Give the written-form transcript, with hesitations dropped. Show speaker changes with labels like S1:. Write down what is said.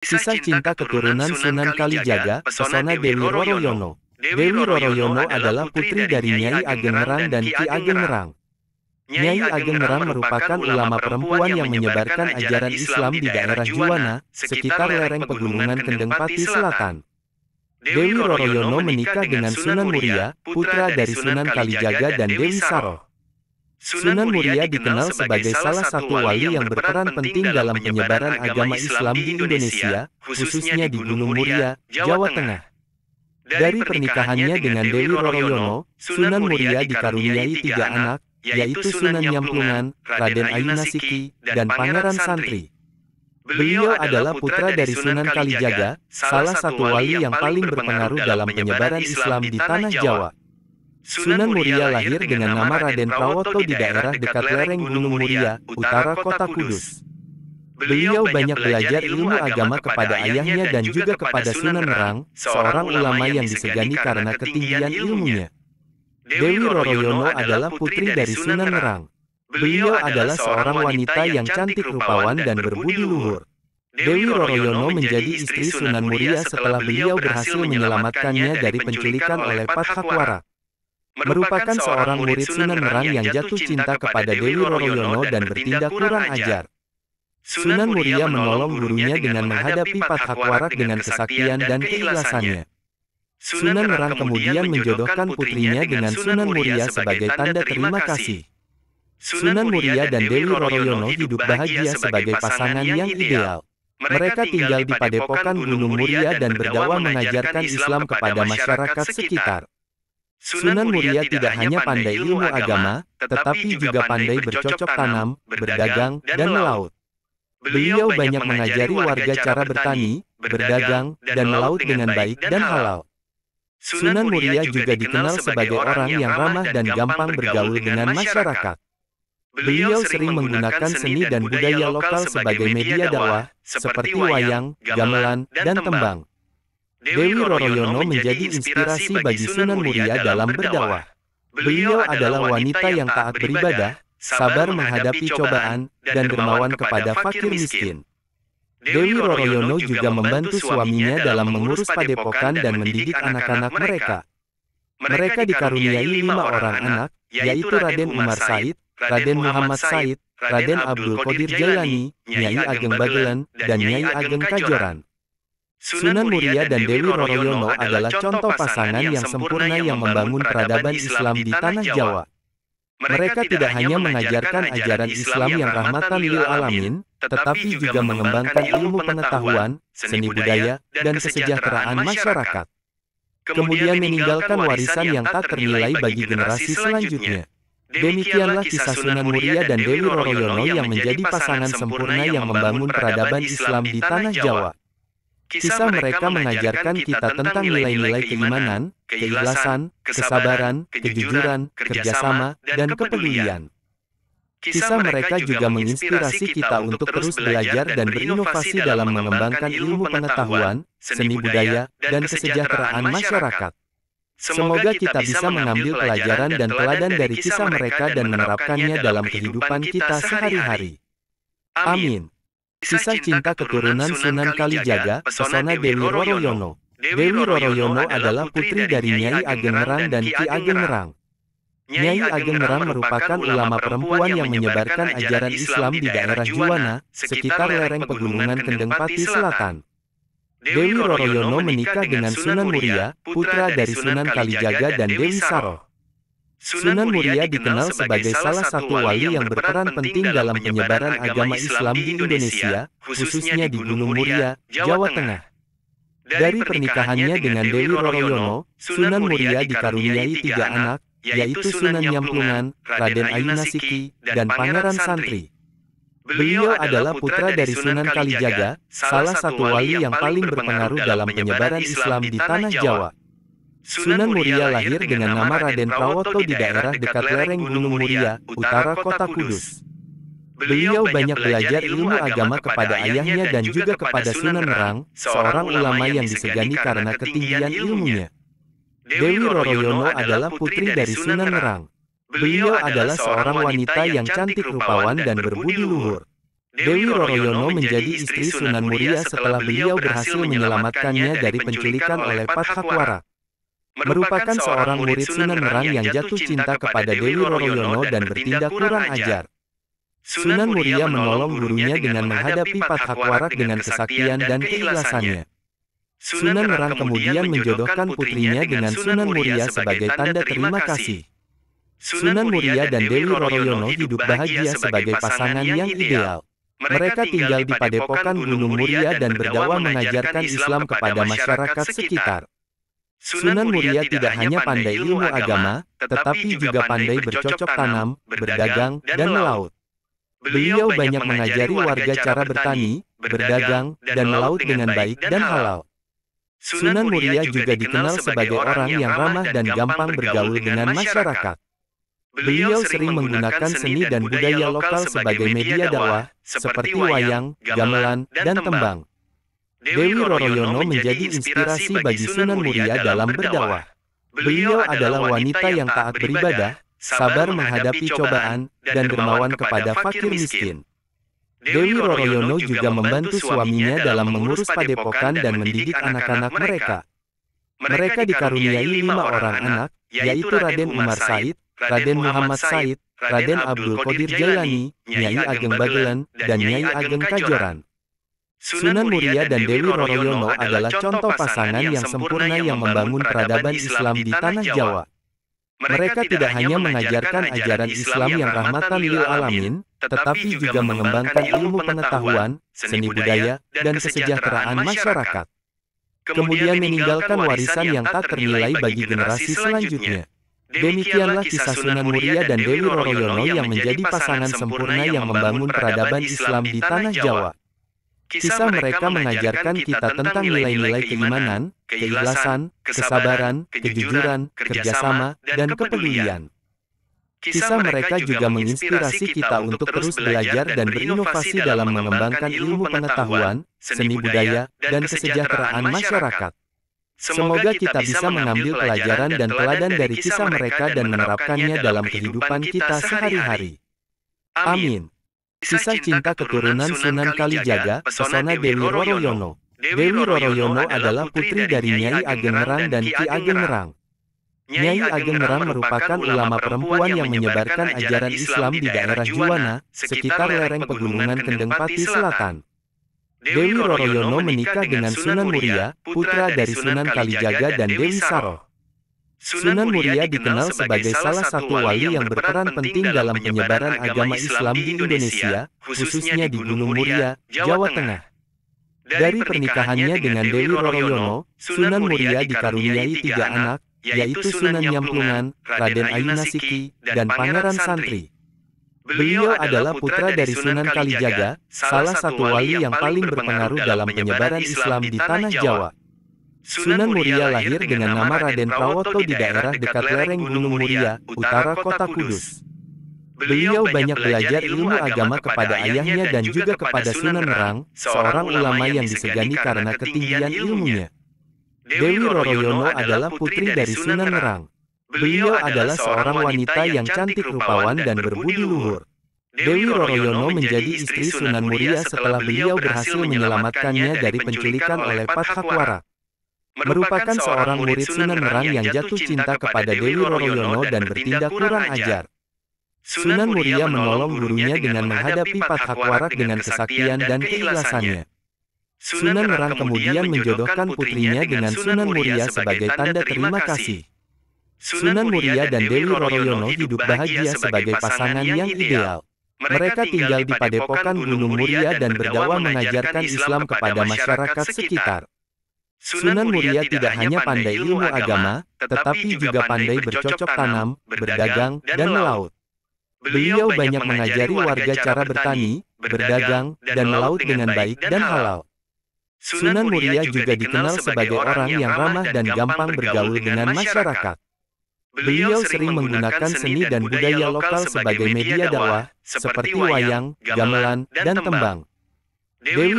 S1: Kisah cinta keturunan Sunan Kalijaga, pesona Dewi Roroyono. Dewi Roroyono adalah putri dari Nyai Ageng Ngerang dan Ki Ageng Ngerang. Nyai Ageng Ngerang merupakan ulama perempuan yang menyebarkan ajaran Islam di daerah Juwana, sekitar lereng pegunungan Kendeng Pati Selatan. Dewi Roroyono menikah dengan Sunan Muria, putra dari Sunan Kalijaga dan Dewi Saroh. Sunan Muria dikenal sebagai salah satu wali yang berperan penting dalam penyebaran agama Islam di Indonesia, khususnya di Gunung Muria, Jawa Tengah. Dari pernikahannya dengan Dewi Roroyono, Sunan Muria dikaruniai 3 anak, yaitu Sunan Nyamplungan, Raden Ayunasiki, dan Pangeran Santri. Beliau adalah putra dari Sunan Kalijaga, salah satu wali yang paling berpengaruh dalam penyebaran Islam di Tanah Jawa. Sunan Muria lahir dengan nama Raden Prawoto di daerah dekat lereng Gunung Muria, utara kota Kudus. Beliau banyak belajar ilmu agama kepada ayahnya dan juga kepada Sunan Ngerang, seorang ulama yang disegani karena ketinggian ilmunya. Dewi Roroyono adalah putri dari Sunan Ngerang. Beliau adalah seorang wanita yang cantik rupawan dan berbudi luhur. Dewi Roroyono menjadi istri Sunan Muria setelah beliau berhasil menyelamatkannya dari penculikan oleh Pathakwara. Merupakan seorang murid Sunan Ngerang yang jatuh cinta kepada Dewi Roroyono dan bertindak kurang ajar. Sunan Muria menolong gurunya dengan menghadapi Pathakwara dengan kesaktian dan keikhlasannya. Sunan Ngerang kemudian menjodohkan putrinya dengan Sunan Muria sebagai tanda terima kasih. Sunan Muria dan Dewi Roroyono hidup bahagia sebagai pasangan yang ideal. Mereka tinggal di padepokan Gunung Muria dan berdakwah mengajarkan Islam kepada masyarakat sekitar. Sunan Muria tidak hanya pandai ilmu agama, tetapi juga pandai bercocok tanam, berdagang, dan melaut. Beliau banyak mengajari warga cara bertani, berdagang, dan melaut dengan baik dan halal. Sunan Muria juga dikenal sebagai orang yang ramah dan gampang bergaul dengan masyarakat. Beliau sering menggunakan seni dan budaya lokal sebagai media dakwah, seperti wayang, gamelan, dan tembang. Dewi Roroyono menjadi inspirasi bagi Sunan Muria dalam berdakwah. Beliau adalah wanita yang taat beribadah, sabar menghadapi cobaan, dan dermawan kepada fakir miskin. Dewi Roroyono juga membantu suaminya dalam mengurus padepokan dan mendidik anak-anak mereka. Mereka dikaruniai 5 orang anak, yaitu Raden Umar Said, Raden Muhammad Said, Raden Abdul Qadir Jailani, Nyai Ageng Bagelen, dan Nyai Ageng Kajoran. Sunan Muria dan Dewi Roroyono adalah contoh pasangan yang sempurna yang membangun peradaban Islam di Tanah Jawa. Mereka tidak hanya mengajarkan ajaran Islam yang rahmatan lil alamin, tetapi juga mengembangkan ilmu pengetahuan, seni budaya, dan kesejahteraan masyarakat. Kemudian meninggalkan warisan yang tak ternilai bagi generasi selanjutnya. Demikianlah kisah Sunan Muria dan Dewi Roroyono yang menjadi pasangan sempurna yang membangun peradaban Islam di Tanah Jawa. Kisah mereka mengajarkan kita tentang nilai-nilai keimanan, keikhlasan, kesabaran, kejujuran, kerjasama, dan kepedulian. Kisah mereka juga menginspirasi kita untuk terus belajar dan berinovasi dalam mengembangkan ilmu pengetahuan, seni budaya, dan kesejahteraan masyarakat. Semoga kita bisa mengambil pelajaran dan teladan dari kisah mereka dan menerapkannya dalam kehidupan kita sehari-hari. Amin. Kisah cinta keturunan Sunan Kalijaga, pesona Dewi Roroyono. Dewi Roroyono adalah putri dari Nyai Ageng Ngerang dan Ki Ageng Ngerang. Nyai Ageng Ngerang merupakan ulama perempuan yang menyebarkan ajaran Islam di daerah Juwana, sekitar lereng pegunungan Kendeng Pati Selatan. Dewi Roroyono menikah dengan Sunan Muria, putra dari Sunan Kalijaga dan Dewi Saroh. Sunan Muria dikenal sebagai salah satu wali yang berperan penting dalam penyebaran agama Islam di Indonesia, khususnya di Gunung Muria, Jawa Tengah. Dari pernikahannya dengan Dewi Roroyono, Sunan Muria dikaruniai 3 anak, yaitu Sunan Nyamplungan, Raden Ayunasiki, dan Pangeran Santri. Beliau adalah putra dari Sunan Kalijaga, salah satu wali yang paling berpengaruh dalam penyebaran Islam di Tanah Jawa. Sunan Muria lahir dengan nama Raden Prawoto di daerah dekat lereng Gunung Muria, utara kota Kudus. Beliau banyak belajar ilmu agama kepada ayahnya dan juga kepada Sunan Ngerang, seorang ulama yang disegani karena ketinggian ilmunya. Dewi Roroyono adalah putri dari Sunan Ngerang. Beliau adalah seorang wanita yang cantik rupawan dan berbudi luhur. Dewi Roroyono menjadi istri Sunan Muria setelah beliau berhasil menyelamatkannya dari penculikan oleh Pathakwara. Merupakan seorang murid Sunan Nerang yang jatuh cinta kepada Dewi Roroyono dan bertindak kurang ajar. Sunan Muria menolong gurunya dengan menghadapi Pathakwara dengan kesaktian dan keikhlasannya. Sunan Nerang kemudian menjodohkan putrinya dengan Sunan Muria sebagai tanda terima kasih. Sunan Muria dan Dewi Roroyono hidup bahagia sebagai pasangan yang ideal. Mereka tinggal di Padepokan Gunung Muria dan berdakwah mengajarkan Islam kepada masyarakat sekitar. Sunan Muria tidak hanya pandai ilmu agama, tetapi juga pandai bercocok tanam, berdagang, dan melaut. Beliau banyak mengajari warga cara bertani, berdagang, dan melaut dengan baik dan halal. Sunan Muria juga dikenal sebagai orang yang ramah dan gampang bergaul dengan masyarakat. Beliau sering menggunakan seni dan budaya lokal sebagai media dakwah, seperti wayang, gamelan, dan tembang. Dewi Roroyono menjadi inspirasi bagi Sunan Muria dalam berdakwah. Beliau adalah wanita yang taat beribadah, sabar menghadapi cobaan, dan dermawan kepada fakir miskin. Dewi Roroyono juga membantu suaminya dalam mengurus padepokan dan mendidik anak-anak mereka. Mereka dikaruniai 5 orang anak, yaitu Raden Umar Said, Raden Muhammad Said, Raden Abdul Qadir Jailani, Nyai Ageng Bagelen, dan Nyai Ageng Kajoran. Sunan Muria dan Dewi Roroyono adalah contoh pasangan yang sempurna yang membangun peradaban Islam di tanah Jawa. Mereka tidak hanya mengajarkan ajaran Islam yang rahmatan lil alamin, tetapi juga mengembangkan ilmu pengetahuan, seni budaya, dan kesejahteraan masyarakat. Kemudian meninggalkan warisan yang tak ternilai bagi generasi selanjutnya. Demikianlah kisah Sunan Muria dan Dewi Roroyono yang menjadi pasangan sempurna yang membangun peradaban Islam di tanah Jawa. Kisah mereka mengajarkan kita tentang nilai-nilai keimanan, keikhlasan, kesabaran, kejujuran, kerjasama, dan kepedulian. Kisah mereka juga menginspirasi kita untuk terus belajar dan berinovasi dalam mengembangkan ilmu pengetahuan, seni budaya, dan kesejahteraan masyarakat. Semoga kita bisa mengambil pelajaran dan teladan dari kisah mereka dan menerapkannya dalam kehidupan kita sehari-hari. Amin. Kisah cinta keturunan Sunan Kalijaga, pesona Dewi Roroyono. Dewi Roroyono adalah putri dari Nyai Ageng Nerang dan Ki Ageng Nerang. Nyai Ageng Nerang merupakan ulama perempuan yang menyebarkan ajaran Islam di daerah Juwana, sekitar lereng pegunungan Kendeng Pati Selatan. Dewi Roroyono menikah dengan Sunan Muria, putra dari Sunan Kalijaga dan Dewi Saroh. Sunan Muria dikenal sebagai salah satu wali yang berperan penting dalam penyebaran agama Islam di Indonesia, khususnya di Gunung Muria, Jawa Tengah. Dari pernikahannya dengan Dewi Roroyono, Sunan Muria dikaruniai 3 anak, yaitu Sunan Nyamplungan, Raden Ayunasiki, dan Pangeran Santri. Beliau adalah putra dari Sunan Kalijaga, salah satu wali yang paling berpengaruh dalam penyebaran Islam di tanah Jawa. Sunan Muria lahir dengan nama Raden Prawoto di daerah dekat lereng Gunung Muria, utara kota Kudus. Beliau banyak belajar ilmu agama kepada ayahnya dan juga kepada Sunan Nerang, seorang ulama yang disegani karena ketinggian ilmunya. Dewi Roroyono adalah putri dari Sunan Nerang. Beliau adalah seorang wanita yang cantik rupawan dan berbudi luhur. Dewi Roroyono menjadi istri Sunan Muria setelah beliau berhasil menyelamatkannya dari penculikan oleh Pathakwara. Merupakan seorang murid Sunan Nerang yang jatuh cinta kepada Dewi Roroyono dan bertindak kurang ajar. Sunan Muria menolong gurunya dengan menghadapi Pathakwara dengan kesaktian dan keikhlasannya. Sunan Nerang kemudian menjodohkan putrinya dengan Sunan Muria sebagai tanda terima kasih. Sunan Muria dan Dewi Roroyono hidup bahagia sebagai pasangan yang ideal. Mereka tinggal di Padepokan Gunung Muria dan berdakwah mengajarkan Islam kepada masyarakat sekitar. Sunan Muria tidak hanya pandai ilmu agama, tetapi juga pandai bercocok tanam, berdagang, dan melaut. Beliau banyak mengajari warga cara bertani, berdagang, dan melaut dengan baik dan halal. Sunan Muria juga dikenal sebagai orang yang ramah dan gampang bergaul dengan masyarakat. Beliau sering menggunakan seni dan budaya lokal sebagai media dakwah, seperti wayang, gamelan, dan tembang. Dewi